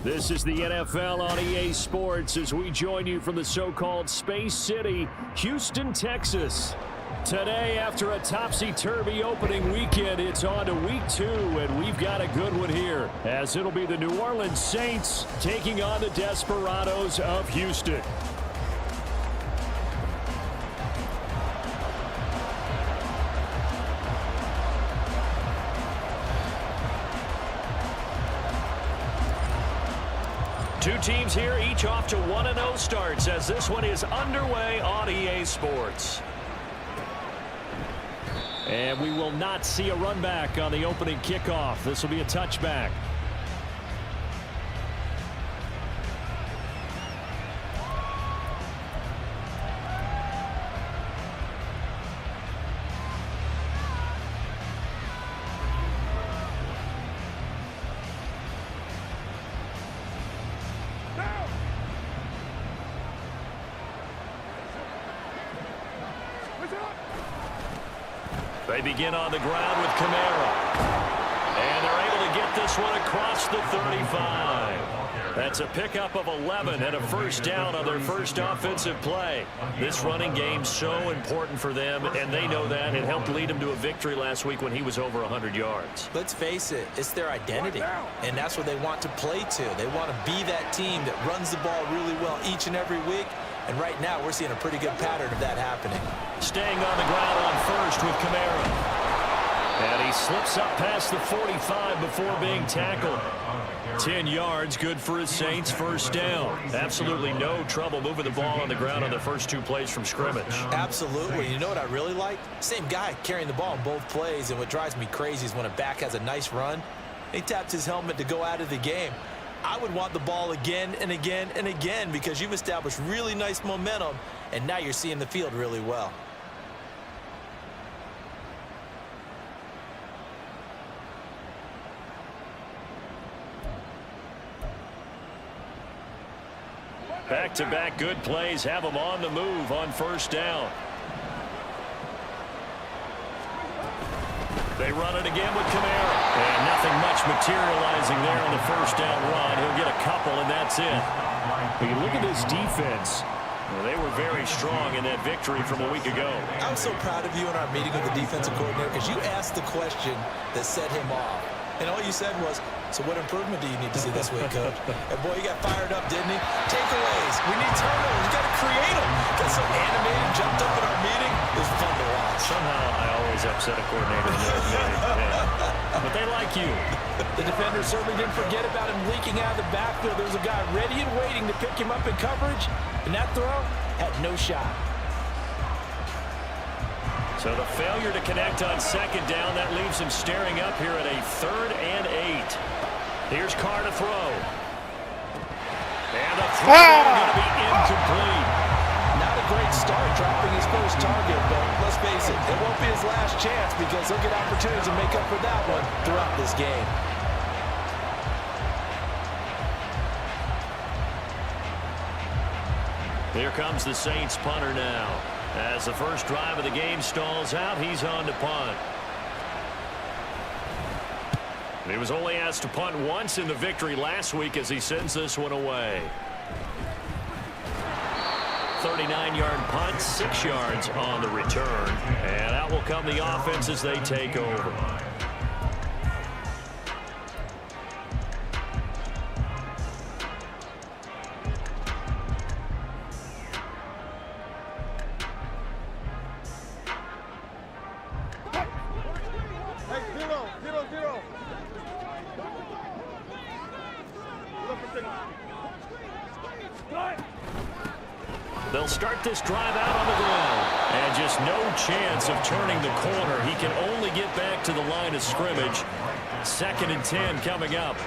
This is the NFL on EA Sports as we join you from the so-called Space City, Houston, Texas. Today, after a topsy-turvy opening weekend, it's on to week 2, and we've got a good one here, as it'll be the New Orleans Saints taking on the Desperados of Houston. Two teams here, each off to 1-0 starts as this one is underway on EA Sports. And we will not see a run back on the opening kickoff. This will be a touchback. They begin on the ground with Kamara. And they're able to get this one across the 35. That's a pickup of 11 and a first down on their first offensive play. This running game's so important for them, and they know that. It helped lead them to a victory last week when he was over 100 yards. Let's face it, it's their identity, and that's what they want to play to. They want to be that team that runs the ball really well each and every week. And right now, we're seeing a pretty good pattern of that happening. Staying on the ground on first with Kamara. And he slips up past the 45 before being tackled. 10 yards, good for his Saints, first down. Absolutely no trouble moving the ball on the ground on the first 2 plays from scrimmage. Absolutely. You know what I really like? Same guy carrying the ball in both plays, and what drives me crazy is when a back has a nice run, he taps his helmet to go out of the game. I would want the ball again and again and again because you've established really nice momentum, and now you're seeing the field really well. Back-to-back good plays have them on the move on first down. They run it again with Kamara. And nothing much materializing there on the first down run. He'll get a couple, and that's it. When you look at this defense, well, they were very strong in that victory from a week ago. I'm so proud of you in our meeting with the defensive coordinator because you asked the question that set him off. And all you said was, so what improvement do you need to see this week, Coach? And boy, he got fired up, didn't he? Takeaways. We need turnovers. You got to create them. Got so animated, jumped up in our meeting. It was fun to watch. Somehow I always upset a coordinator in their meeting. Yeah. But they like you. The defender certainly didn't forget about him leaking out of the backfield. There was a guy ready and waiting to pick him up in coverage, and that throw had no shot. So the failure to connect on second down, that leaves him staring up here at a 3rd and 8. Here's Carr to throw. And the throw is going to be incomplete. Not a great start dropping his first target, but let's face it, it won't be his last chance because he'll get opportunities to make up for that one throughout this game. Here comes the Saints punter now. As the first drive of the game stalls out, he's on to punt. He was only asked to punt once in the victory last week as he sends this one away. 39-yard punt, 6 yards on the return. And out will come the offense as they take over. They'll start this drive out on the ground. And just no chance of turning the corner. He can only get back to the line of scrimmage. 2nd and 10 coming up.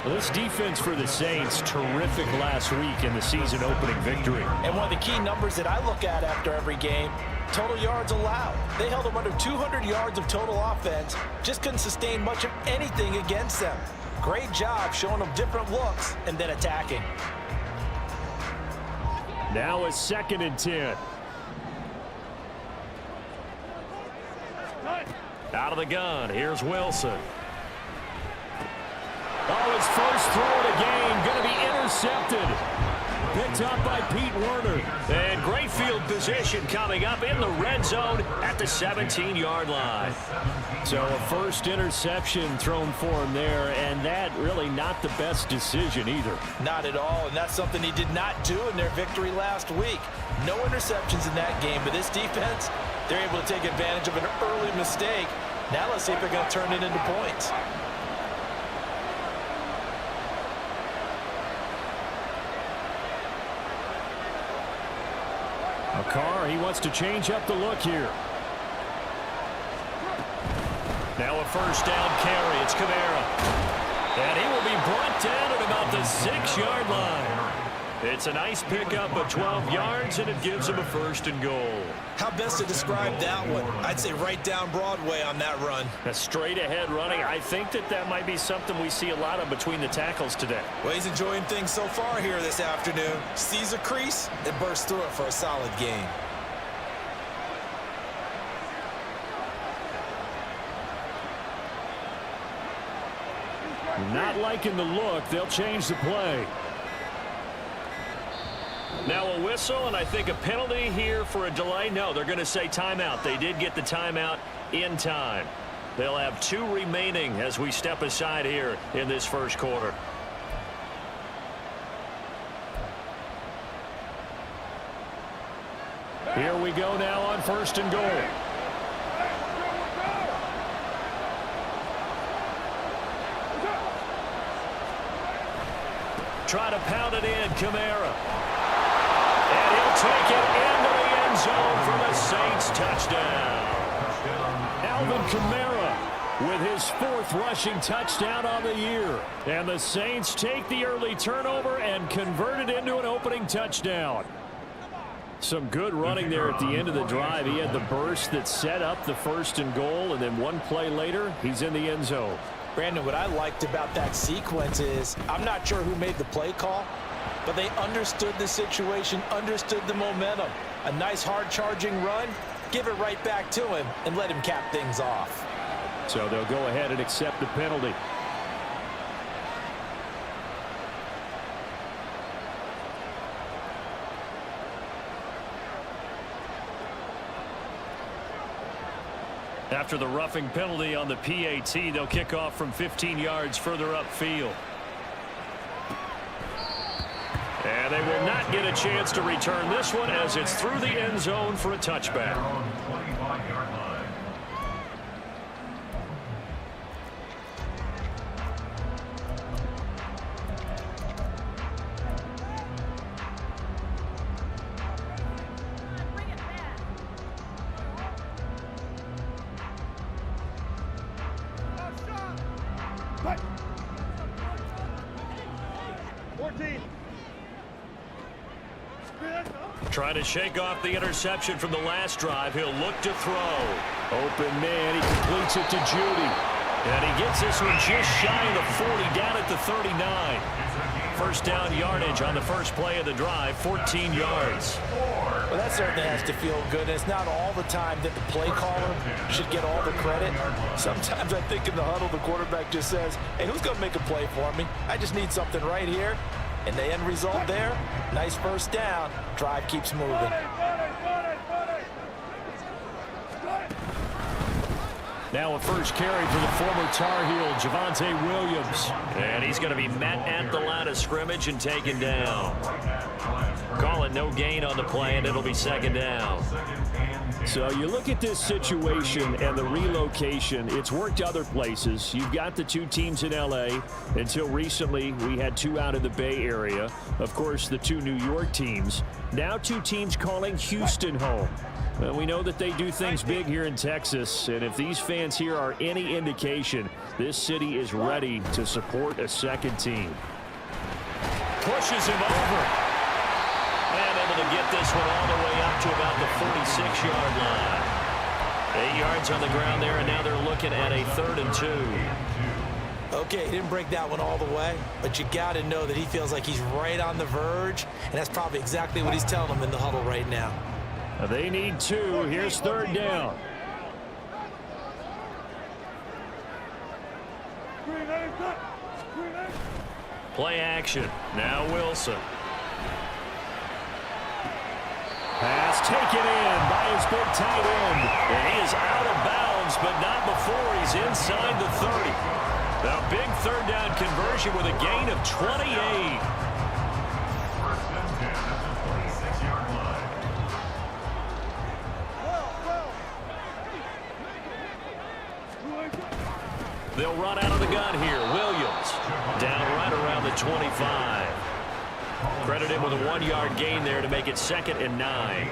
Well, this defense for the Saints, terrific last week in the season opening victory. And one of the key numbers that I look at after every game, total yards allowed. They held them under 200 yards of total offense. Just couldn't sustain much of anything against them. Great job showing them different looks and then attacking. Now a 2nd and 10. Out of the gun, here's Wilson. Oh, his first throw of the game going to be intercepted. Picked up by Pete Werner. And great field position coming up in the red zone at the 17-yard line. So a first interception thrown for him there, and that really not the best decision either. Not at all, and that's something he did not do in their victory last week. No interceptions in that game, but this defense, they're able to take advantage of an early mistake. Now let's see if they're going to turn it into points. Carr, he wants to change up the look here. Now a first down carry. It's Kamara. And he will be brought down at about the 6-yard line. It's a nice pickup of 12 yards, and it gives him a first and goal. How best to describe that one? I'd say right down Broadway on that run. A straight-ahead running. I think that might be something we see a lot of between the tackles today. Well, he's enjoying things so far here this afternoon. Sees a crease and bursts through it for a solid gain. Not liking the look. They'll change the play. Now a whistle, and I think a penalty here for a delay. No, they're going to say timeout. They did get the timeout in time. They'll have 2 remaining as we step aside here in this first quarter. Here we go now on first and goal. Try to pound it in, Kamara. And he'll take it into the end zone for the Saints touchdown. Alvin Kamara with his 4th rushing touchdown on the year. And the Saints take the early turnover and convert it into an opening touchdown. Some good running there at the end of the drive. He had the burst that set up the first and goal, and then one play later, he's in the end zone. Brandon, what I liked about that sequence is I'm not sure who made the play call, but they understood the situation, understood the momentum. A nice hard-charging run, give it right back to him, and let him cap things off. So they'll go ahead and accept the penalty. After the roughing penalty on the PAT, they'll kick off from 15 yards further upfield. And they will not get a chance to return this one as it's through the end zone for a touchback. Trying to shake off the interception from the last drive. He'll look to throw. Open man. He completes it to Judy. And he gets this one just shy of the 40, down at the 39. First down yardage on the first play of the drive, 14 yards. Well, that certainly has to feel good. It's not all the time that the play caller should get all the credit. Sometimes I think in the huddle, the quarterback just says, hey, who's going to make a play for me? I just need something right here. And the end result there, nice first down. Drive keeps moving. Now a first carry for the former Tar Heel, Javonte Williams. And he's going to be met at the line of scrimmage and taken down. Call it no gain on the play, and it'll be second down. So you look at this situation and the relocation. It's worked other places. You've got the 2 teams in L.A. Until recently, we had 2 out of the Bay Area. Of course, the 2 New York teams. Now 2 teams calling Houston home. Well, we know that they do things big here in Texas, and if these fans here are any indication, this city is ready to support a second team. Pushes him over. And able to get this one all the way up to about the 46-yard line. 8 yards on the ground there, and now they're looking at a 3rd and 2. Okay, he didn't break that one all the way, but you got to know that he feels like he's right on the verge, and that's probably exactly what he's telling them in the huddle right now. They need 2. Here's 3rd down. Play action. Now Wilson. Pass taken in by his big tight end. And he is out of bounds, but not before he's inside the 30. A big third down conversion with a gain of 28. They'll run out of the gun here. Williams down right around the 25. Credit him with a 1-yard gain there to make it 2nd and 9.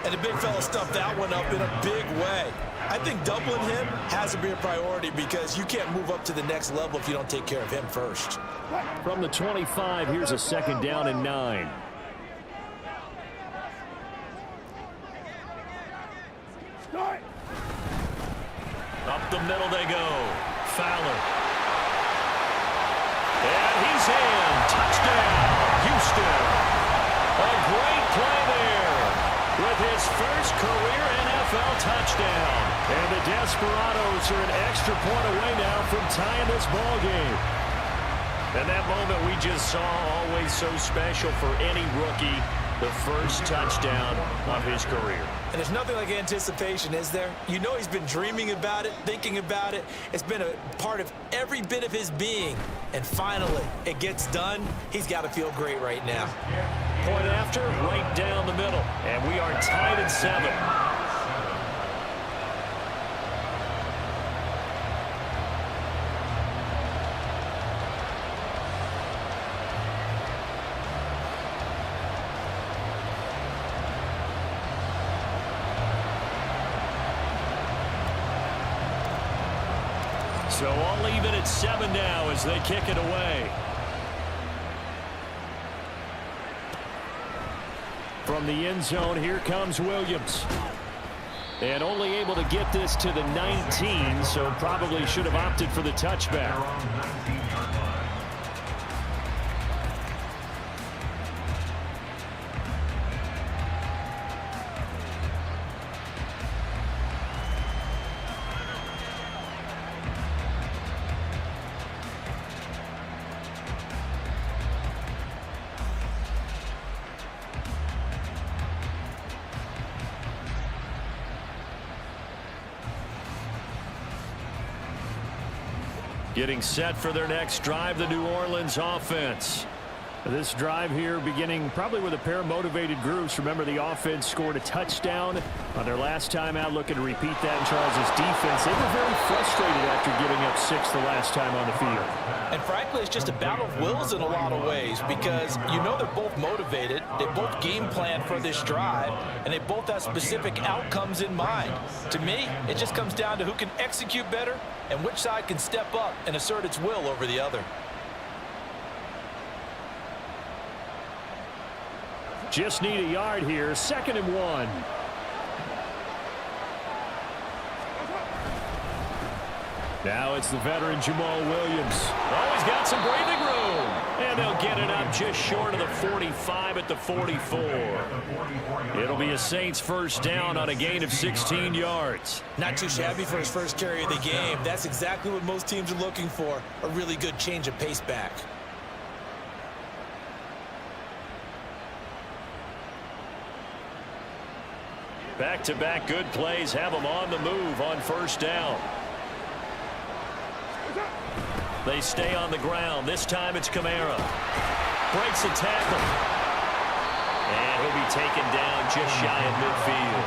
And the big fella stuffed that one up in a big way. I think doubling him has to be a priority because you can't move up to the next level if you don't take care of him first. From the 25, here's a 2nd down and 9. Up the middle they go. Fowler. And he's in. Touchdown, Houston. A great play there with his first career NFL touchdown. And the Desperados are an extra point away now from tying this ball game. And that moment we just saw, always so special for any rookie, the first touchdown of his career. And there's nothing like anticipation, is there? You know he's been dreaming about it, thinking about it. It's been a part of every bit of his being. And finally, it gets done. He's got to feel great right now. Point after, right down the middle. And we are tied at 7. So all even at 7 now as they kick it away. From the end zone, here comes Williams. And only able to get this to the 19, so probably should have opted for the touchback. Getting set for their next drive, the New Orleans offense. This drive here beginning probably with a pair of motivated groups. Remember, the offense scored a touchdown on their last time out, looking to repeat that in Charles' defense. They were very frustrated after giving up 6 the last time on the field. And frankly, it's just a battle of wills in a lot of ways because you know they're both motivated, they both game plan for this drive, and they both have specific outcomes in mind. To me, it just comes down to who can execute better and which side can step up and assert its will over the other. Just need a yard here. 2nd and 1. Now it's the veteran Jamal Williams. Oh, he's got some breathing room. And they'll get it up just short of the 45 at the 44. It'll be a Saints first down on a gain of 16 yards. Not too shabby for his first carry of the game. That's exactly what most teams are looking for. A really good change of pace back. Back-to-back good plays have them on the move on first down. They stay on the ground. This time it's Kamara. Breaks a tackle. And he'll be taken down just shy of midfield.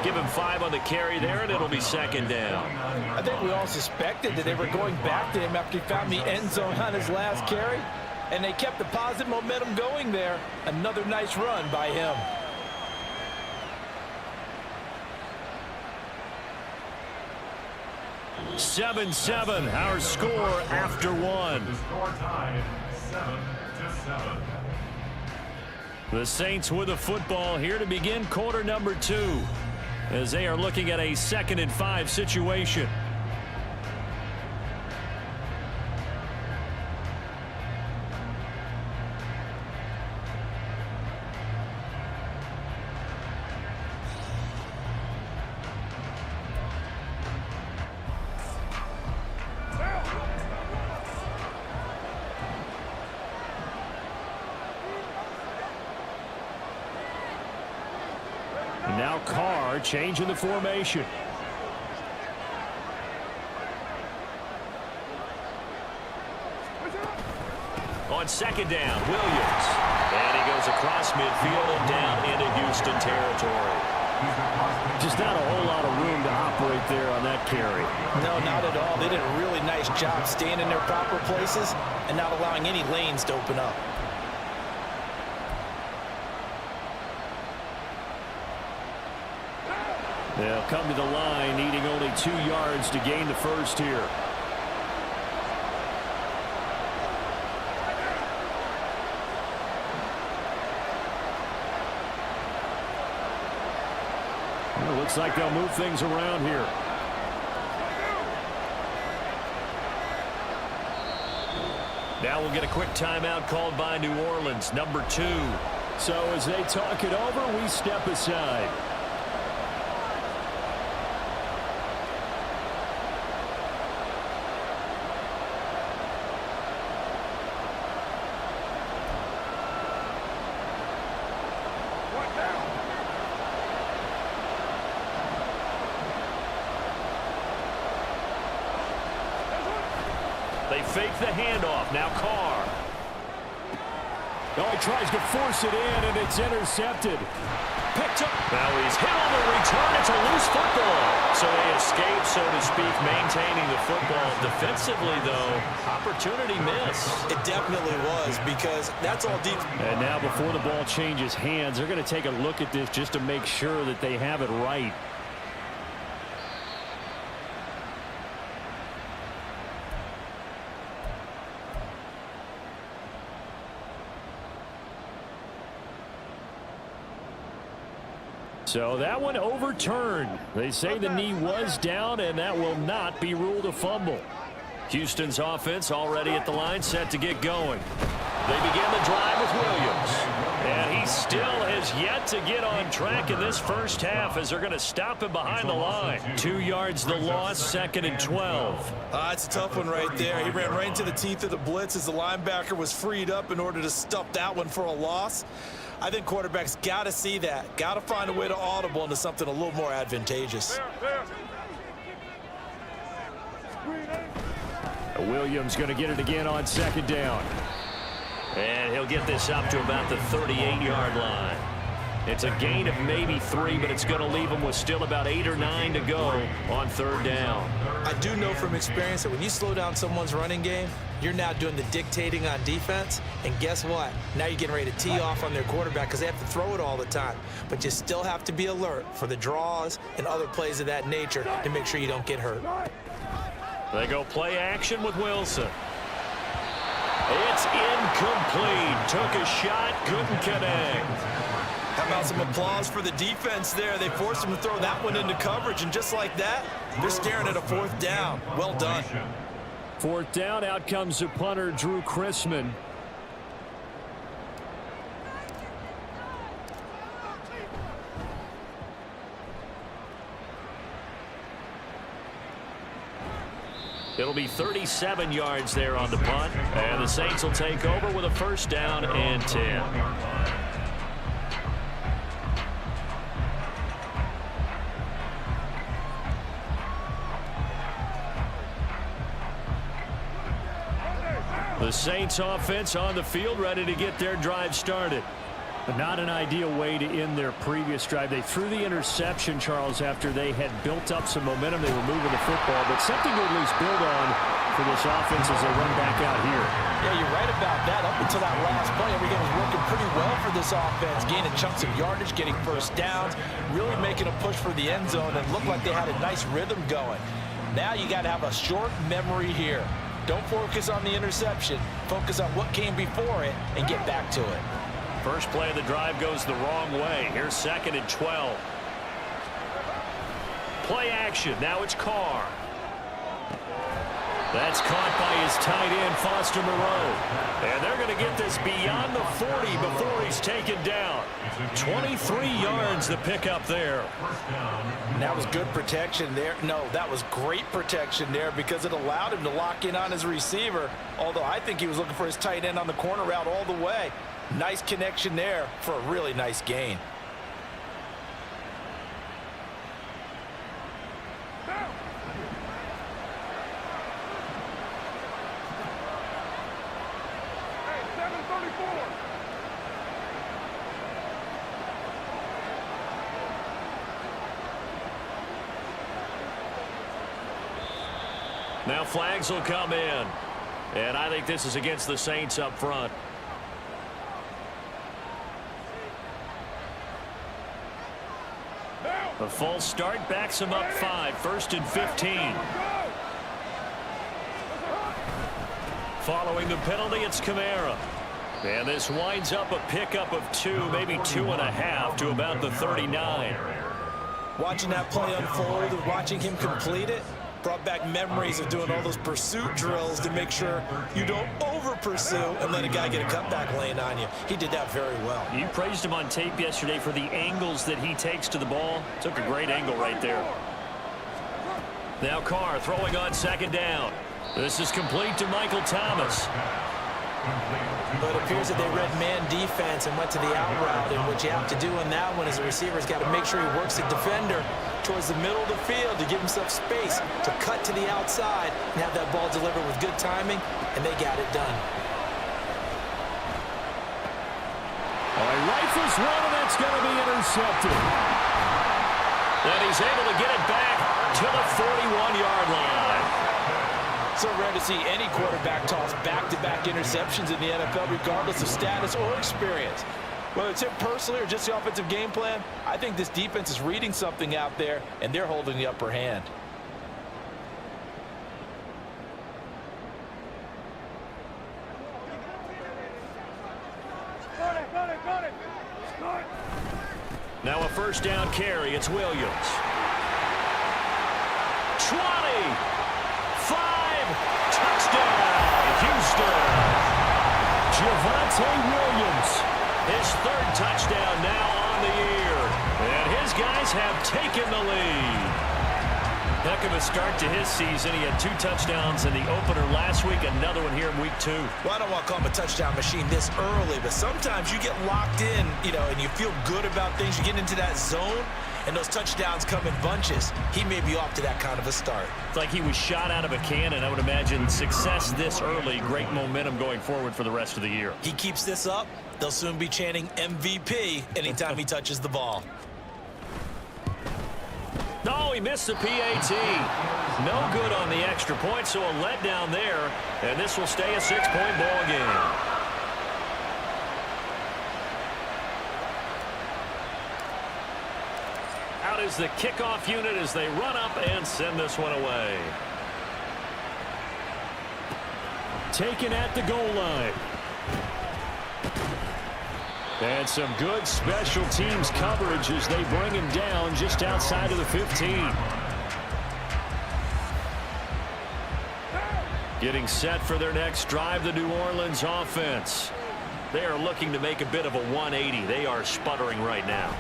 Give him 5 on the carry there, and it'll be 2nd down. I think we all suspected that they were going back to him after he found the end zone on his last carry. And they kept the positive momentum going there. Another nice run by him. 7-7, our score after 1. The Saints with the football here to begin quarter number 2 as they are looking at a 2nd and 5 situation. Now Carr changing the formation. On second down, Williams. And he goes across midfield and down into Houston territory. Just not a whole lot of room to operate there on that carry. No, not at all. They did a really nice job staying in their proper places and not allowing any lanes to open up. They'll come to the line, needing only 2 yards to gain the first here. Well, looks like they'll move things around here. Now we'll get a quick timeout called by New Orleans, number 2. So as they talk it over, we step aside. They fake the handoff. Now Carr. Oh, he tries to force it in, and it's intercepted. Picked up. Now he's hit on the return. It's a loose football. So they escape, so to speak, maintaining the football. Defensively, though, opportunity miss. It definitely was, because that's all deep. And now before the ball changes hands, they're going to take a look at this just to make sure that they have it right. So that one overturned. They say the knee was down, and that will not be ruled a fumble. Houston's offense already at the line, set to get going. They begin the drive with Williams. And he still has yet to get on track in this first half as they're going to stop him behind the line. 2 yards the loss, 2nd and 12. It's a tough one right there. He ran right into the teeth of the blitz as the linebacker was freed up in order to stuff that one for a loss. I think quarterbacks got to see that. Got to find a way to audible into something a little more advantageous. Williams going to get it again on 2nd down. And he'll get this up to about the 38-yard line. It's a gain of maybe 3, but it's going to leave him with still about 8 or 9 to go on 3rd down. I do know from experience that when you slow down someone's running game, you're now doing the dictating on defense. And guess what? Now you're getting ready to tee off on their quarterback because they have to throw it all the time. But you still have to be alert for the draws and other plays of that nature to make sure you don't get hurt. They go play action with Wilson. It's incomplete. Took a shot, couldn't connect. How about some applause for the defense there? They forced him to throw that one into coverage, and just like that, they're staring at a 4th down. Well done. 4th down, out comes the punter, Drew Chrisman. It'll be 37 yards there on the punt, and the Saints will take over with a 1st down and 10. The Saints offense on the field, ready to get their drive started. But not an ideal way to end their previous drive. They threw the interception, Charles, after they had built up some momentum. They were moving the football, but something to at least build on for this offense as they run back out here. Yeah, you're right about that. Up until that last play, everything was working pretty well for this offense, gaining chunks of yardage, getting 1st downs, really making a push for the end zone, and looked like they had a nice rhythm going. Now you got to have a short memory here. Don't focus on the interception. Focus on what came before it and get back to it. First play of the drive goes the wrong way. Here's 2nd and 12. Play action. Now it's Carr. That's caught by his tight end, Foster Moreau. And they're going to get this beyond the 40 before he's taken down. 23 yards the pickup there. And that was good protection there. No, that was great protection there because it allowed him to lock in on his receiver, although I think he was looking for his tight end on the corner route all the way. Nice connection there for a really nice gain. Now flags will come in. And I think this is against the Saints up front. A false start backs him up 5. 1st and 15. Following the penalty, it's Kamara. And this winds up a pickup of 2, maybe 2.5 to about the 39. Watching that play unfold and watching him complete it brought back memories of doing all those pursuit drills to make sure you don't over-pursue and let a guy get a cutback lane on you. He did that very well. You praised him on tape yesterday for the angles that he takes to the ball. Took a great angle right there. Now Carr throwing on 2nd down. This is complete to Michael Thomas. But it appears that they read man defense and went to the out route. And what you have to do on that one is the receiver's got to make sure he works the defender towards the middle of the field to give himself space to cut to the outside and have that ball delivered with good timing, and they got it done. Rifles one, and that's going to be intercepted. And he's able to get it back to the 41-yard line. So rare to see any quarterback toss back-to-back interceptions in the NFL, regardless of status or experience. Whether it's him personally or just the offensive game plan, I think this defense is reading something out there, and they're holding the upper hand. Now a 1st down carry. It's Williams. 20. 5. Touchdown, Houston. Javonte Williams. His 3rd touchdown now on the year. And his guys have taken the lead. Heck of a start to his season. He had 2 touchdowns in the opener last week, another one here in week 2. Well, I don't want to call him a touchdown machine this early, but sometimes you get locked in, and you feel good about things. You get into that zone, and those touchdowns come in bunches. He may be off to that kind of a start. It's like he was shot out of a cannon. I would imagine success this early, great momentum going forward for the rest of the year. He keeps this up, they'll soon be chanting MVP anytime he touches the ball. No, he missed the PAT. No good on the extra point, so a letdown there, and this will stay a 6-point ball game. Out is the kickoff unit as they run up and send this one away. Taken at the goal line. And some good special teams coverage as they bring him down just outside of the 15. Getting set for their next drive, the New Orleans offense. They are looking to make a bit of a 180. They are sputtering right now.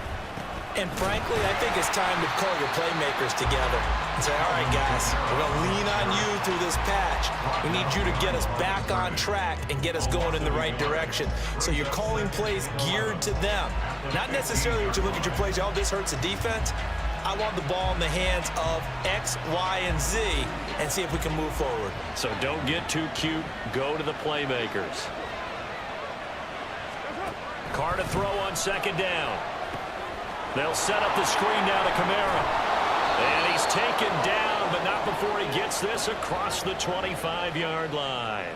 And frankly, I think it's time to call your playmakers together and say, all right, guys, we're going to lean on you through this patch. We need you to get us back on track and get us going in the right direction. So you're calling plays geared to them. Not necessarily what you look at your plays, oh, this hurts the defense. I want the ball in the hands of X, Y, and Z and see if we can move forward. So don't get too cute. Go to the playmakers. Carr to throw on 2nd down. They'll set up the screen down to Kamara. And he's taken down, but not before he gets this across the 25-yard line.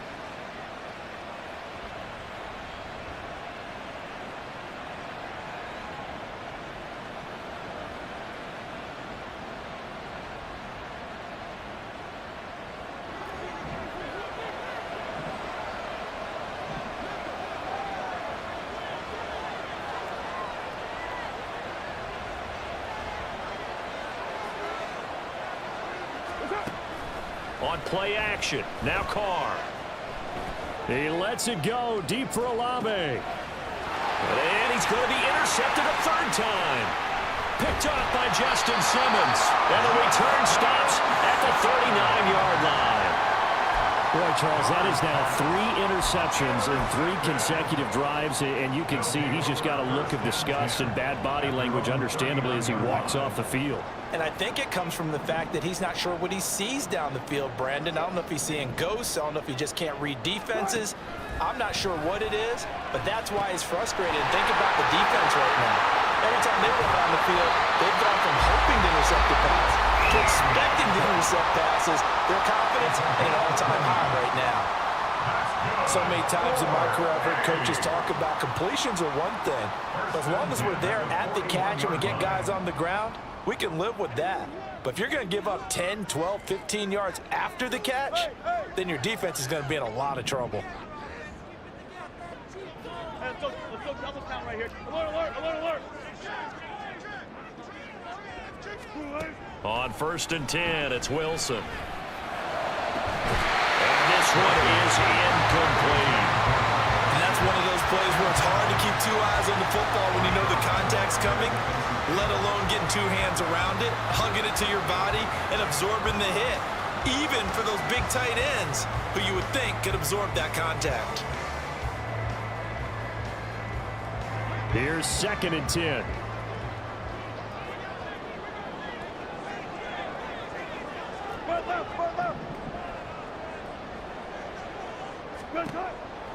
On play action, now Carr. He lets it go deep for Olave. And he's going to be intercepted a 3rd time. Picked off by Justin Simmons. And the return stops at the 39-yard line. Boy, Charles, that is now 3 interceptions in 3 consecutive drives, and you can see he's just got a look of disgust and bad body language, understandably, as he walks off the field. And I think it comes from the fact that he's not sure what he sees down the field, Brandon. I don't know if he's seeing ghosts. I don't know if he just can't read defenses. I'm not sure what it is, but that's why he's frustrated. Think about the defense right now. Every time they run on the field, they've gone from hoping to intercept the pass expecting to intercept passes. Their confidence at an all-time high right now. So many times in my career, I've heard coaches talk about completions are one thing. But as long as we're there at the catch and we get guys on the ground, we can live with that. But if you're going to give up 10, 12, 15 yards after the catch, then your defense is going to be in a lot of trouble. Let's go double count right here. Alert, alert, alert, alert. On 1st and 10, it's Wilson. And this one is incomplete. And that's one of those plays where it's hard to keep two eyes on the football when you know the contact's coming, let alone getting two hands around it, hugging it to your body, and absorbing the hit. Even for those big tight ends who you would think could absorb that contact. Here's 2nd and 10.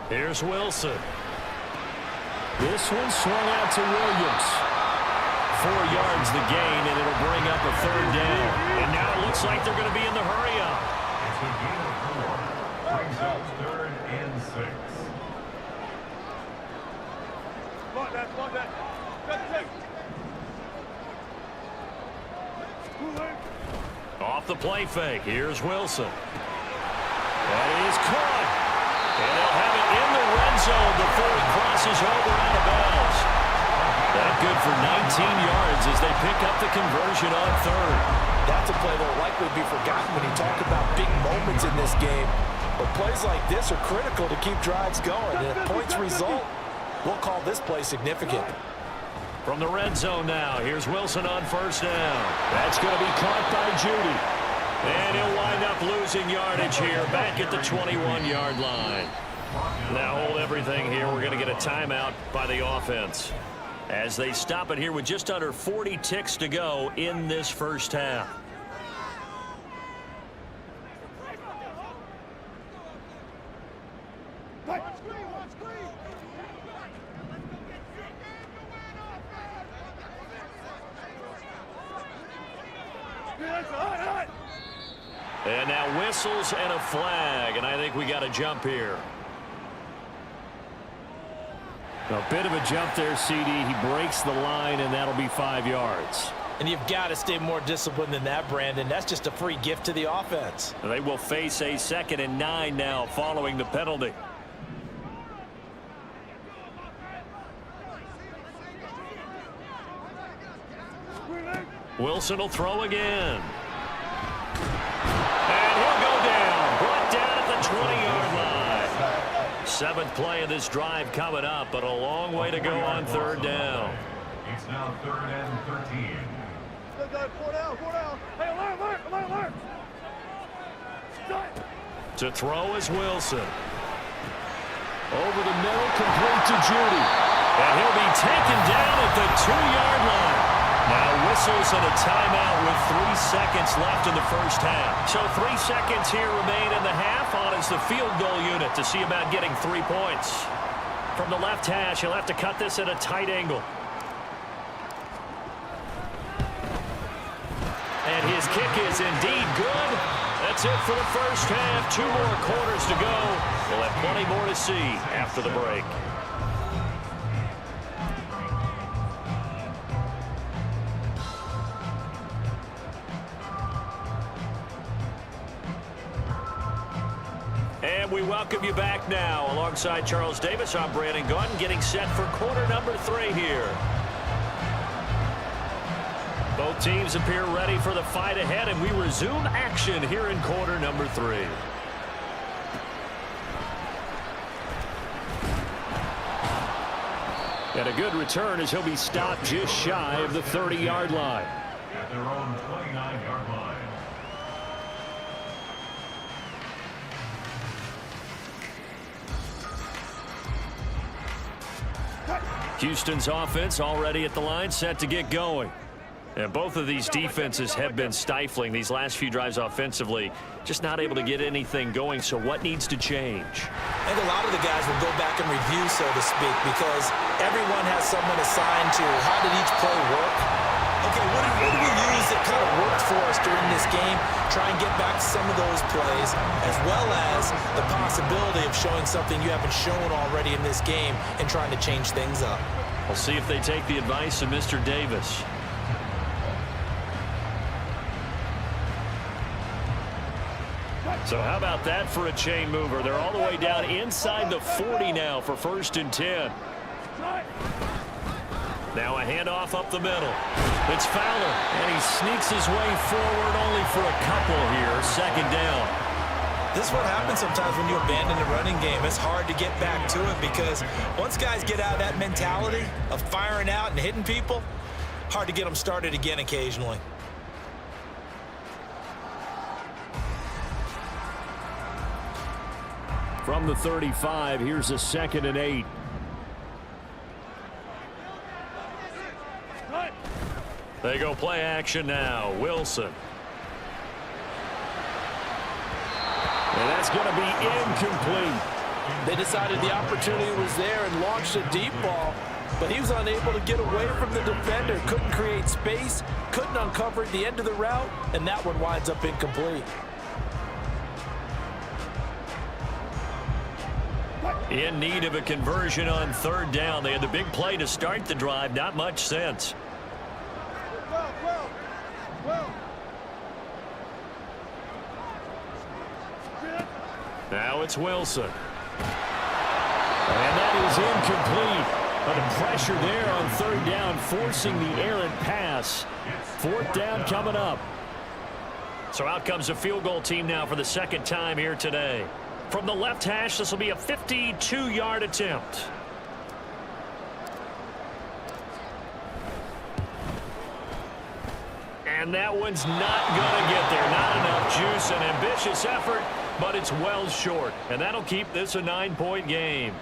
Here's Wilson. This one swung out to Williams. 4 yards the gain, and it'll bring up a 3rd down. And now it looks like they're going to be in the hurry-up. It's a gain of 4. Brings up 3rd and 6. Block that. Off the play fake. Here's Wilson. That is caught. And they'll have it in the red zone before it crosses over out of bounds. That good for 19 yards as they pick up the conversion on 3rd. That's a play that will likely be forgotten when you talk about big moments in this game. But plays like this are critical to keep drives going. And if points result, we'll call this play significant. From the red zone now, here's Wilson on 1st down. That's going to be caught by Judy. And he'll wind up losing yardage here back at the 21-yard line. Now hold everything here. We're going to get a timeout by the offense as they stop it here with just under 40 ticks to go in this first half. And now whistles and a flag, and I think we got a jump here. A bit of a jump there, CD. He breaks the line, and that'll be 5 yards. And you've got to stay more disciplined than that, Brandon. That's just a free gift to the offense. They will face a 2nd and 9 now following the penalty. Wilson will throw again. And he'll go down. Brought down at the 20-yard line. 7th play of this drive coming up, but a long way to go on 3rd down. It's now 3rd and 13. Four down. Hey, alert. To throw is Wilson. Over the middle, complete to Judy. And he'll be taken down at the 2-yard line. Now whistles and a timeout with 3 seconds left in the first half. So 3 seconds here remain in the half. On is the field goal unit to see about getting 3 points. From the left hash, he'll have to cut this at a tight angle. And his kick is indeed good. That's it for the first half. 2 more quarters to go. We'll have plenty more to see after the break. And we welcome you back now. Alongside Charles Davis, I'm Brandon Gaudin, getting set for quarter number 3 here. Both teams appear ready for the fight ahead, and we resume action here in quarter number 3. And a good return as he'll be stopped just shy of the 30-yard line. At their own 29-yard line. Houston's offense already at the line, set to get going. And both of these defenses have been stifling these last few drives offensively. Just not able to get anything going, so what needs to change? I think a lot of the guys will go back and review, so to speak, because everyone has someone assigned to how did each play work. okay, what did we use that kind of worked for us during this game? Try and get back to some of those plays, as well as the possibility of showing something you haven't shown already in this game and trying to change things up. We'll see if they take the advice of Mr. Davis. So how about that for a chain mover? They're all the way down inside the 40 now for 1st and 10. Now a handoff up the middle. It's Fowler, and he sneaks his way forward only for a couple here. 2nd down. This is what happens sometimes when you abandon the running game. It's hard to get back to it because once guys get out of that mentality of firing out and hitting people, hard to get them started again occasionally. From the 35, here's a 2nd and 8. They go play action now. Wilson. And that's going to be incomplete. They decided the opportunity was there and launched a deep ball, but he was unable to get away from the defender. Couldn't create space, couldn't uncover at the end of the route, and that one winds up incomplete. In need of a conversion on 3rd down. They had the big play to start the drive. Not much sense. Now it's Wilson. And that is incomplete. But the pressure there on 3rd down, forcing the errant pass. 4th down coming up. So out comes a field goal team now for the 2nd time here today. From the left hash, this will be a 52-yard attempt. And that one's not going to get there. Not enough juice. An ambitious effort, but it's well short. And that'll keep this a 9-point game.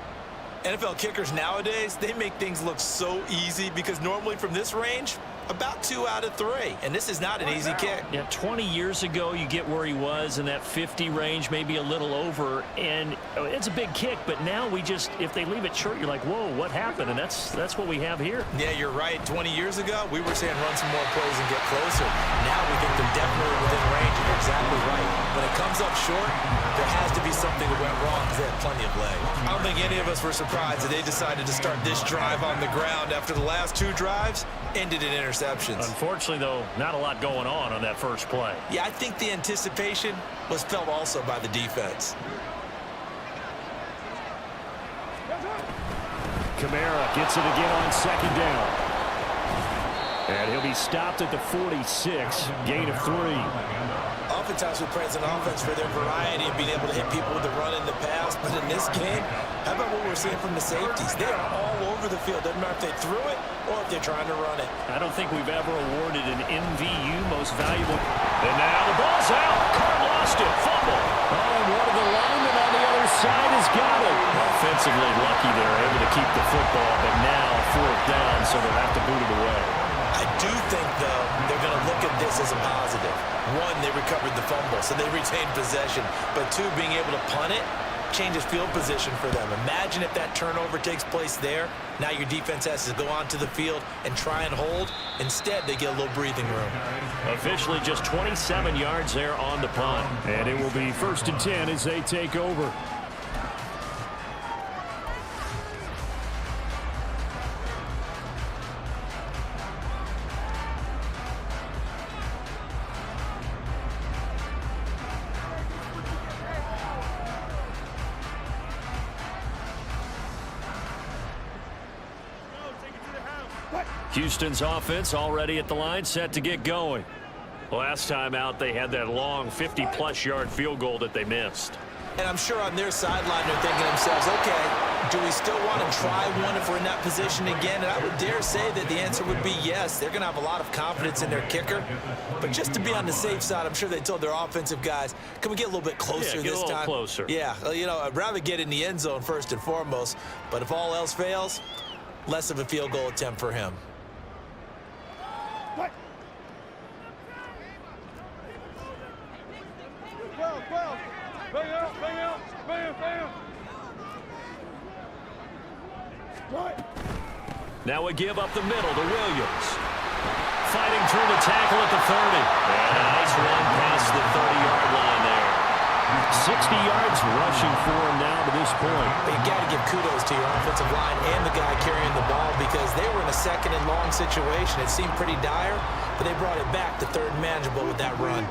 NFL kickers nowadays, they make things look so easy because normally from this range, about 2 out of 3. And this is not an easy kick. Yeah, 20 years ago, you get where he was in that 50 range, maybe a little over. And it's a big kick, but now we just, if they leave it short, you're like, whoa, what happened? And that's what we have here. Yeah, you're right. 20 years ago, we were saying run some more plays and get closer. Now we think they're definitely within range, and you're exactly right. When it comes up short, there has to be something that went wrong because they had plenty of leg. I don't think any of us were surprised that they decided to start this drive on the ground after the last 2 drives ended in interceptions. Unfortunately, though, not a lot going on that first play. Yeah, I think the anticipation was felt also by the defense. Kamara gets it again on 2nd down. And he'll be stopped at the 46, gain of 3. Oftentimes we praise an offense for their variety of being able to hit people with the run in the pass, but in this game, how about what we're seeing from the safeties? They are all over the field. Doesn't matter if they threw it or if they're trying to run it. I don't think we've ever awarded an MVU most valuable. And now the ball's out. Carr lost it. Fumble. Oh, and one of the linemen on the other side has got it. Offensively lucky they're able to keep the football, but now 4th down, so they'll have to boot it away. I do think, though, they're going to look at this as a positive. 1, they recovered the fumble, so they retained possession. But 2, being able to punt it changes field position for them. Imagine if that turnover takes place there. Now your defense has to go onto the field and try and hold. Instead, they get a little breathing room. Officially just 27 yards there on the punt. And it will be 1st and 10 as they take over. Houston's offense already at the line, set to get going. Last time out, they had that long 50-plus yard field goal that they missed. And I'm sure on their sideline they're thinking to themselves, okay, do we still want to try one if we're in that position again? And I would dare say that the answer would be yes. They're going to have a lot of confidence in their kicker. But just to be on the safe side, I'm sure they told their offensive guys, can we get a little bit closer this time? Get a little closer. Yeah, you know, I'd rather get in the end zone first and foremost. But if all else fails, less of a field goal attempt for him. Now a give up the middle to Williams. fighting through the tackle at the 30. And a nice run past the 30-yard line there. 60 yards rushing for him now to this point. You got to give kudos to your offensive line and the guy carrying the ball because they were in a second and long situation. It seemed pretty dire, but they brought it back to third and manageable with that run.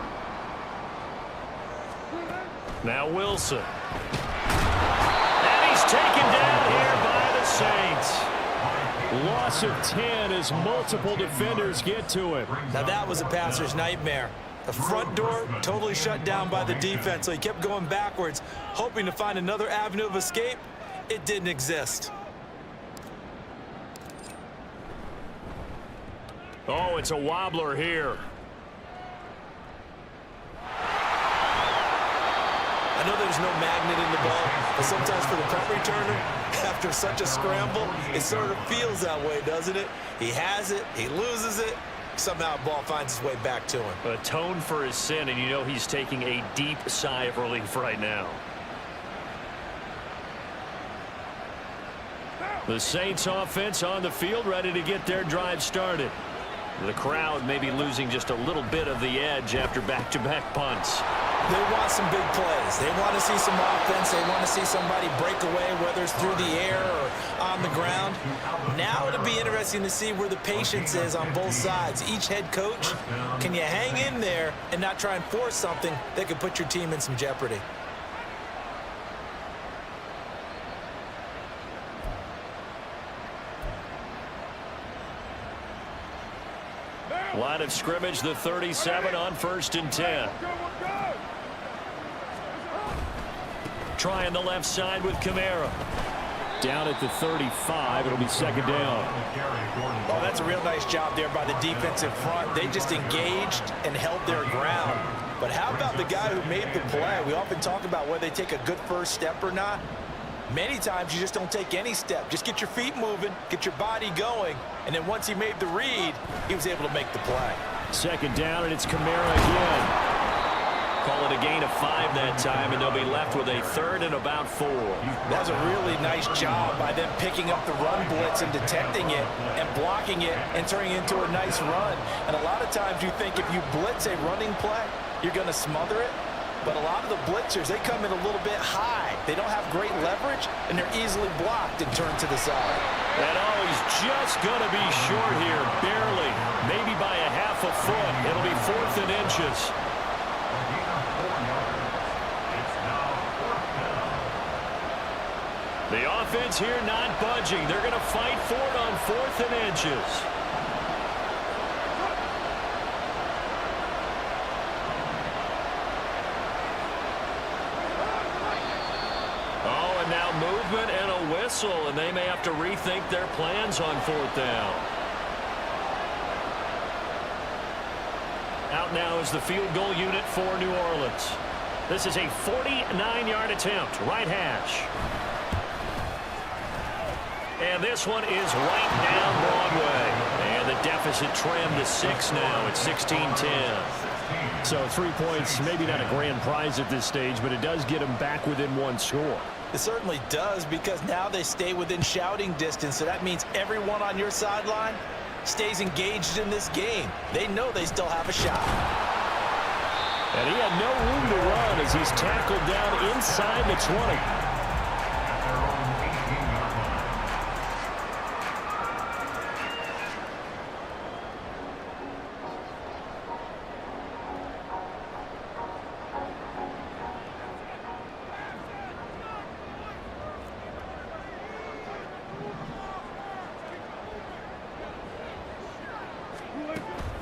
Now Wilson. And he's taken down here by the Saints. Loss of 10 as multiple defenders get to him. Now that was a passer's nightmare. The front door totally shut down by the defense, so he kept going backwards, hoping to find another avenue of escape. It didn't exist. Oh, it's a wobbler here. I know there's no magnet in the ball, but sometimes for the punt returner, after such a scramble, it sort of feels that way, doesn't it? He has it, he loses it, somehow the ball finds its way back to him. Atone for his sin, and you know he's taking a deep sigh of relief right now. The Saints offense on the field, ready to get their drive started. The crowd may be losing just a little bit of the edge after back-to-back punts. They want some big plays. They want to see some offense. They want to see somebody break away, whether it's through the air or on the ground. Now it'll be interesting to see where the patience is on both sides. Each head coach, can you hang in there and not try and force something that could put your team in some jeopardy? Line of scrimmage, the 37 on 1st and 10. Trying the left side with Kamara. Down at the 35, it'll be 2nd down. Oh, that's a real nice job there by the defensive front. They just engaged and held their ground. But how about the guy who made the play? We often talk about whether they take a good first step or not. Many times you just don't take any step. Just get your feet moving, get your body going, and then once he made the read, he was able to make the play. 2nd down, and it's Kamara again. Call it a gain of 5 that time, and they'll be left with a 3rd and about 4. That was a really nice job by them picking up the run blitz and detecting it and blocking it and turning it into a nice run. And a lot of times you think if you blitz a running play, you're going to smother it. But a lot of the blitzers, they come in a little bit high. They don't have great leverage, and they're easily blocked and turned to the side. And oh, he's just going to be short here, barely, maybe by a half a foot. It'll be 4th and inches. The offense here not budging. They're going to fight for it on 4th and inches. Now movement and a whistle, and they may have to rethink their plans on 4th down. Out now is the field goal unit for New Orleans. This is a 49-yard attempt, right hash. And this one is right down Broadway. And the deficit trimmed to 6 now. It's 16-10. So 3 points, maybe not a grand prize at this stage, but it does get them back within 1 score. It certainly does, because now they stay within shouting distance, so that means everyone on your sideline stays engaged in this game. They know they still have a shot. And he had no room to run as he's tackled down inside the 20.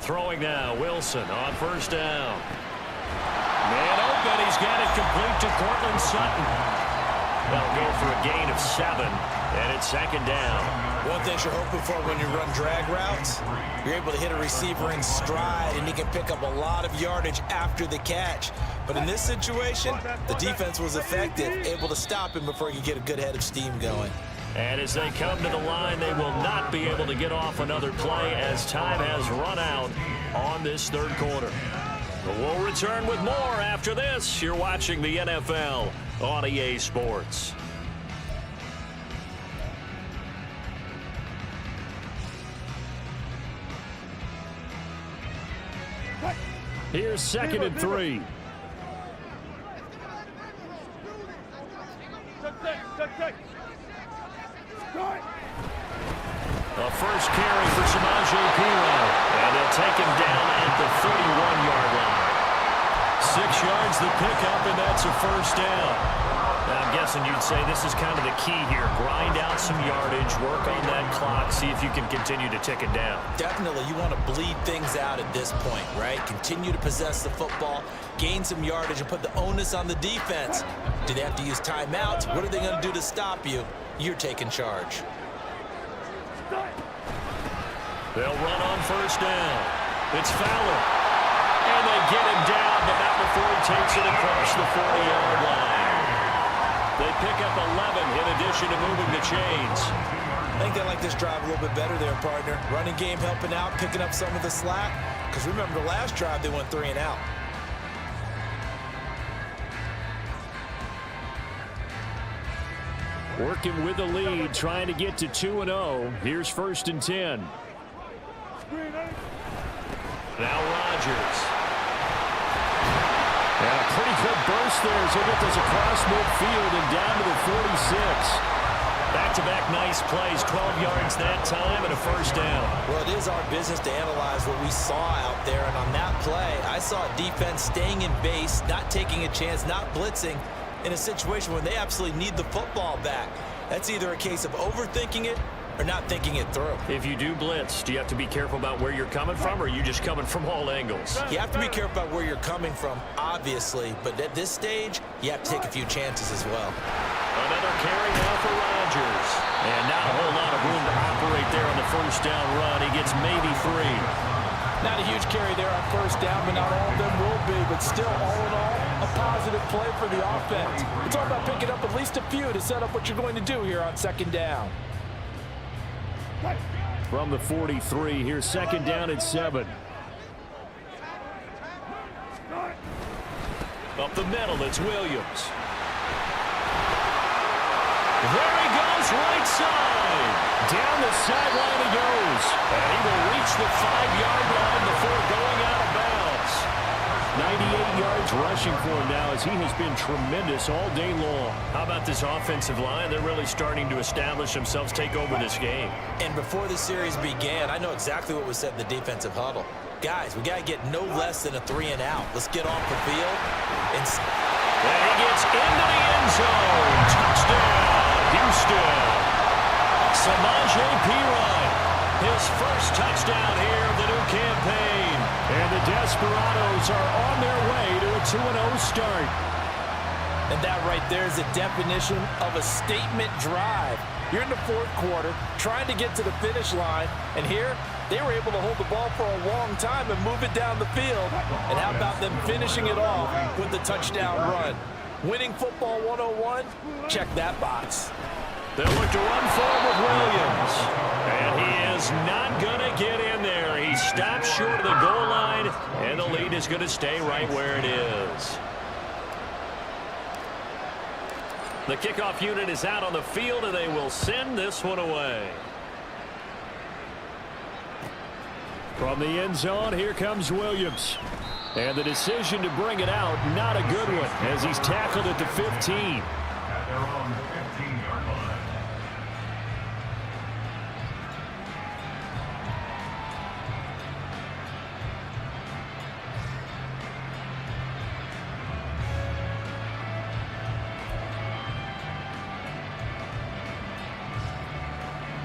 Throwing now, Wilson on 1st down. Man open, he's got it complete to Cortland Sutton. They'll go for a gain of 7, and it's 2nd down. One thing you're hoping for when you run drag routes, you're able to hit a receiver in stride, and he can pick up a lot of yardage after the catch. But in this situation, the defense was effective, able to stop him before he could get a good head of steam going. And as they come to the line, they will not be able to get off another play as time has run out on this 3rd quarter. But we'll return with more after this. You're watching the NFL on EA Sports. Here's 2nd and 3. A first carry for Samaje Perine, and they'll take him down at the 31-yard line. 6 yards the pickup, and that's a first down. Now, I'm guessing you'd say this is kind of the key here. Grind out some yardage, work on that clock, see if you can continue to tick it down. Definitely, you want to bleed things out at this point, right? Continue to possess the football, gain some yardage, and put the onus on the defense. Do they have to use timeouts? What are they going to do to stop you? You're taking charge. They'll run on first down. It's Fowler. And they get him down, but not before he takes it across the 40-yard line. They pick up 11 in addition to moving the chains. I think they like this drive a little bit better there, partner. Running game helping out, picking up some of the slack. Because remember, the last drive, they went 3 and out. Working with the lead, trying to get to 2-0. Here's 1st and 10. Now Rodgers. And a pretty good burst there as he gets us across midfield and down to the 46. Back-to-back nice plays, 12 yards that time and a first down. Well, it is our business to analyze what we saw out there, and on that play, I saw a defense staying in base, not taking a chance, not blitzing in a situation where they absolutely need the football back. That's either a case of overthinking it or not thinking it through. If you do blitz, do you have to be careful about where you're coming from, or are you just coming from all angles? You have to be careful about where you're coming from, obviously, but at this stage, you have to take a few chances as well. Another carry now for Rodgers. And not a whole lot of room to operate there on the first down run. He gets maybe 3. Not a huge carry there on first down, but not all of them will be. But still, all in all, a positive play for the offense. It's all about picking up at least a few to set up what you're going to do here on 2nd down. From the 43, here's 2nd down and 7. Up the middle, it's Williams. There he goes, right side. Down the sideline he goes. And he will reach the 5-yard line before going out of bounds. 98 yards rushing for him now as he has been tremendous all day long. How about this offensive line? They're really starting to establish themselves, take over this game. And before the series began, I know exactly what was said in the defensive huddle. Guys, we got to get no less than a 3 and out. Let's get off the field. And he gets into the end zone. Touchdown, Houston. Samaje Perine, his first touchdown here of the new campaign. And the Desperados are on their way to a 2-0 start. And that right there is the definition of a statement drive. You're in the 4th quarter, trying to get to the finish line, and here they were able to hold the ball for a long time and move it down the field. And how about them finishing it off with the touchdown run? Winning football 101, check that box. They'll look to run forward with Williams. And he is not going to get in there. He stops short of the goal line, and the lead is going to stay right where it is. The kickoff unit is out on the field, and they will send this one away. From the end zone, here comes Williams. And the decision to bring it out, not a good one, as he's tackled at the 15. At their own 15-yard line.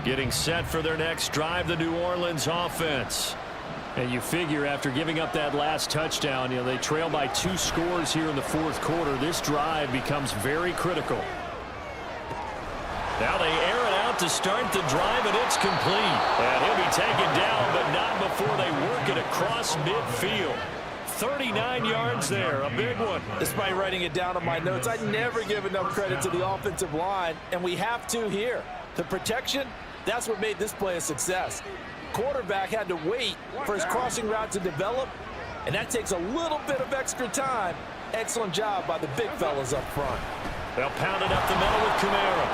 Getting set for their next drive, the New Orleans offense. And you figure after giving up that last touchdown, they trail by 2 scores here in the 4th quarter. This drive becomes very critical. Now they air it out to start the drive, and it's complete. And he'll be taken down, but not before they work it across midfield. 39 yards there, a big one. Despite writing it down on my notes, I never give enough credit to the offensive line, and we have to here. The protection, that's what made this play a success. Quarterback had to wait for his crossing route to develop, and that takes a little bit of extra time. Excellent job by the big fellas up front. They'll pound it up the middle with Kamara.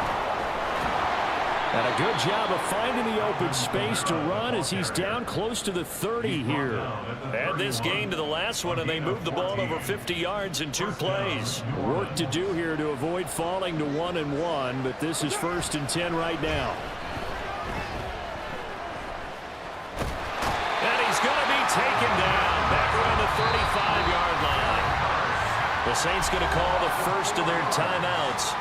And a good job of finding the open space to run as he's down close to the 30 here. Add this gain to the last one, and they moved the ball over 50 yards in 2 plays. Work to do here to avoid falling to 1-1, but this is 1st and 10 right now. And he's going to be taken down back around the 35-yard line. The Saints going to call the first of their timeouts.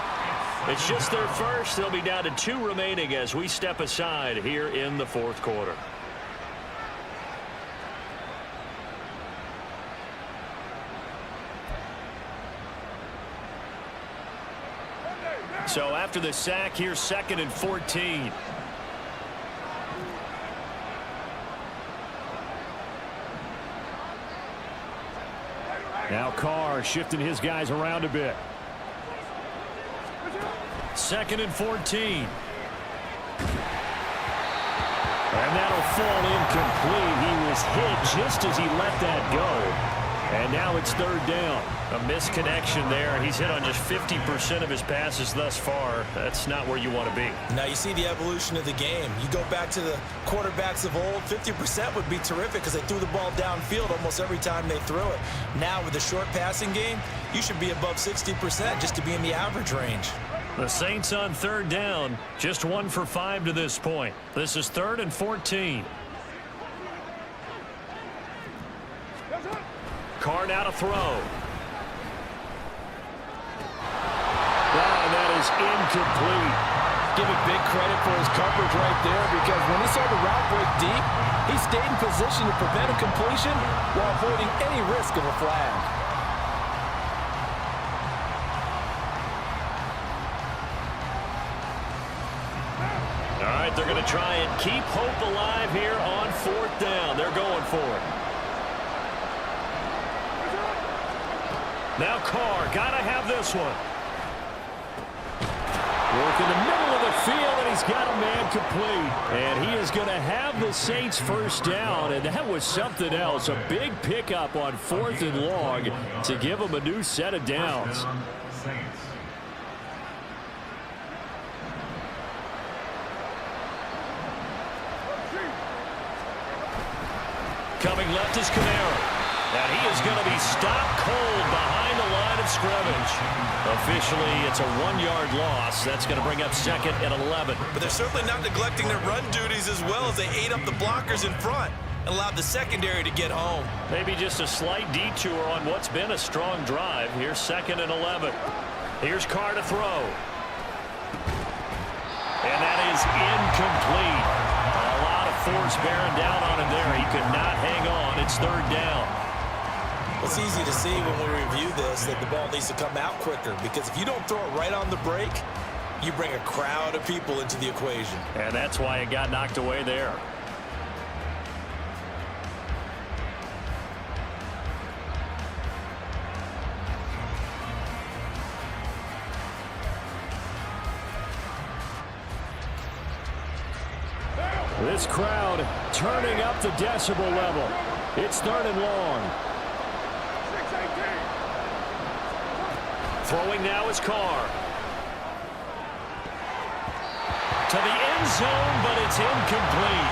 It's just their first. They'll be down to 2 remaining as we step aside here in the 4th quarter. So after the sack, here's 2nd and 14. Now Carr shifting his guys around a bit. 2nd and 14. And that'll fall incomplete. He was hit just as he let that go. And now it's 3rd down. A misconnection there. He's hit on just 50% of his passes thus far. That's not where you want to be. Now you see the evolution of the game. You go back to the quarterbacks of old, 50% would be terrific because they threw the ball downfield almost every time they threw it. Now with the short passing game, you should be above 60% just to be in the average range. The Saints on 3rd down, just 1 for 5 to this point. This is 3rd and 14. Carr now to throw. That is incomplete. Give it big credit for his coverage right there, because when he saw the route break deep, he stayed in position to prevent a completion while avoiding any risk of a flag. All right, they're going to try and keep hope alive here on 4th down. They're going for it. Now Carr, got to have this one. Work in the middle of the field, and he's got a man complete. And he is going to have the Saints 1st down, and that was something else. A big pickup on 4th and long to give them a new set of downs. Coming left is Camara. And he is going to be stopped cold behind the line of scrimmage. Officially, it's a 1-yard loss. That's going to bring up 2nd and 11. But they're certainly not neglecting their run duties as well as they ate up the blockers in front and allowed the secondary to get home. Maybe just a slight detour on what's been a strong drive. Here's 2nd and 11. Here's Carr to throw. And that is incomplete. A lot of force bearing down on him there. He could not hang on. It's 3rd down. It's easy to see when we review this that the ball needs to come out quicker, because if you don't throw it right on the break, you bring a crowd of people into the equation. And that's why it got knocked away there. This crowd turning up the decibel level. It's 3rd and long. Throwing now is Carr. To the end zone, but it's incomplete.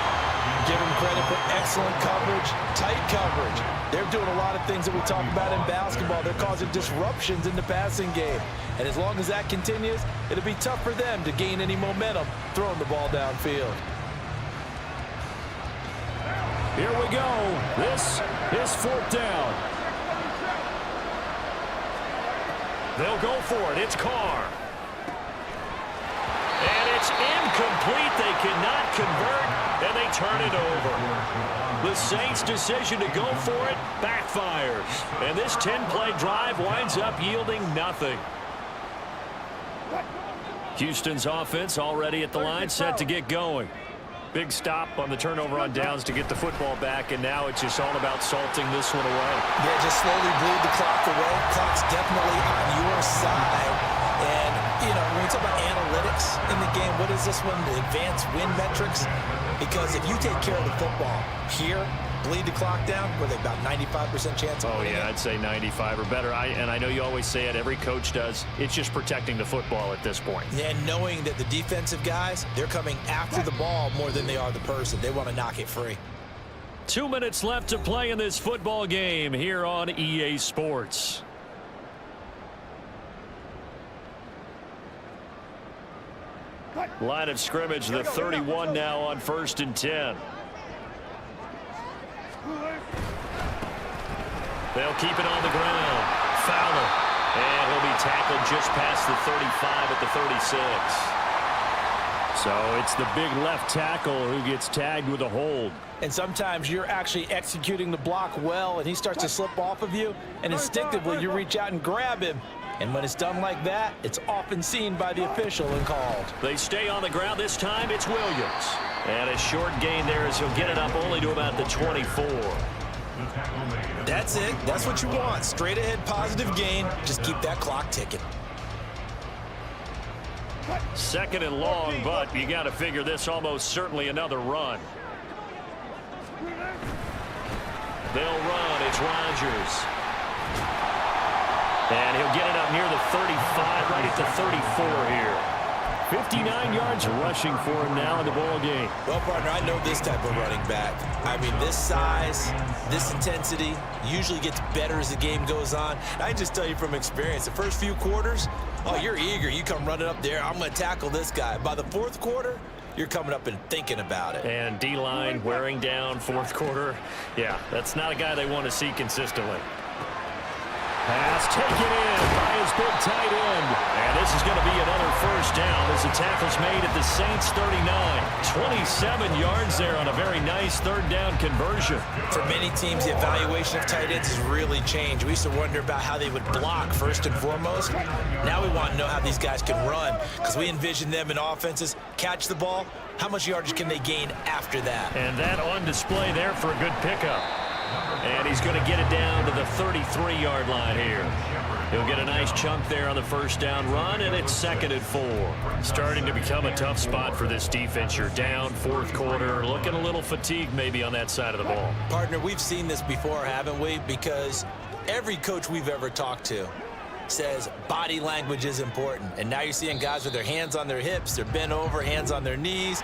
Give him credit for excellent coverage, tight coverage. They're doing a lot of things that we talk about in basketball. They're causing disruptions in the passing game. And as long as that continues, it'll be tough for them to gain any momentum throwing the ball downfield. Here we go. This is 4th down. They'll go for it. It's Carr. And it's incomplete. They cannot convert, and they turn it over. The Saints' decision to go for it backfires. And this 10-play drive winds up yielding nothing. Houston's offense already at the line, set to get going. Big stop on the turnover on downs to get the football back, and now it's just all about salting this one away. Yeah, just slowly bleed the clock away. Clock's definitely on your side. And, you know, when we talk about analytics in the game, what is this one? The advanced win metrics? Because if you take care of the football here, bleed the clock down? Were they about 95% chance of winning it? I'd say 95 or better. And I know you always say it, every coach does. It's just protecting the football at this point. And knowing that the defensive guys, they're coming after the ball more than they are the person. They want to knock it free. 2 minutes left to play in this football game here on EA Sports. Line of scrimmage, the 31 now on 1st and 10. They'll keep it on the ground. Fowler. And he'll be tackled just past the 35 at the 36. So it's the big left tackle who gets tagged with a hold. And sometimes you're actually executing the block well, and he starts to slip off of you, and instinctively you reach out and grab him. And when it's done like that, it's often seen by the official and called. They stay on the ground. This time it's Williams. And a short gain there as he'll get it up only to about the 24. That's it. That's what you want. Straight ahead positive gain. Just keep that clock ticking. 2nd and long, but you got to figure this almost certainly another run. They'll run. It's Rodgers. And he'll get it up near the 35, right at the 34 here. 59 yards rushing for him now in the ball game. Well, partner, I know this type of running back. I mean, this size, this intensity usually gets better as the game goes on. And I just tell you from experience, the first few quarters, oh, you're eager. You come running up there. I'm going to tackle this guy. By the 4th quarter, you're coming up and thinking about it. And D-line wearing down 4th quarter. Yeah, that's not a guy they want to see consistently. Pass taken in by his big tight end. And this is going to be another 1st down as the tackle's made at the Saints 39. 27 yards there on a very nice 3rd down conversion. For many teams, the evaluation of tight ends has really changed. We used to wonder about how they would block first and foremost. Now we want to know how these guys can run, because we envision them in offenses catch the ball. How much yardage can they gain after that? And that on display there for a good pickup. And he's going to get it down to the 33-yard line here. He'll get a nice chunk there on the 1st down run, and it's 2nd and 4. Starting to become a tough spot for this defense. You're down 4th quarter, looking a little fatigued maybe on that side of the ball. Partner, we've seen this before, haven't we? Because every coach we've ever talked to says body language is important. And now you're seeing guys with their hands on their hips, they're bent over, hands on their knees.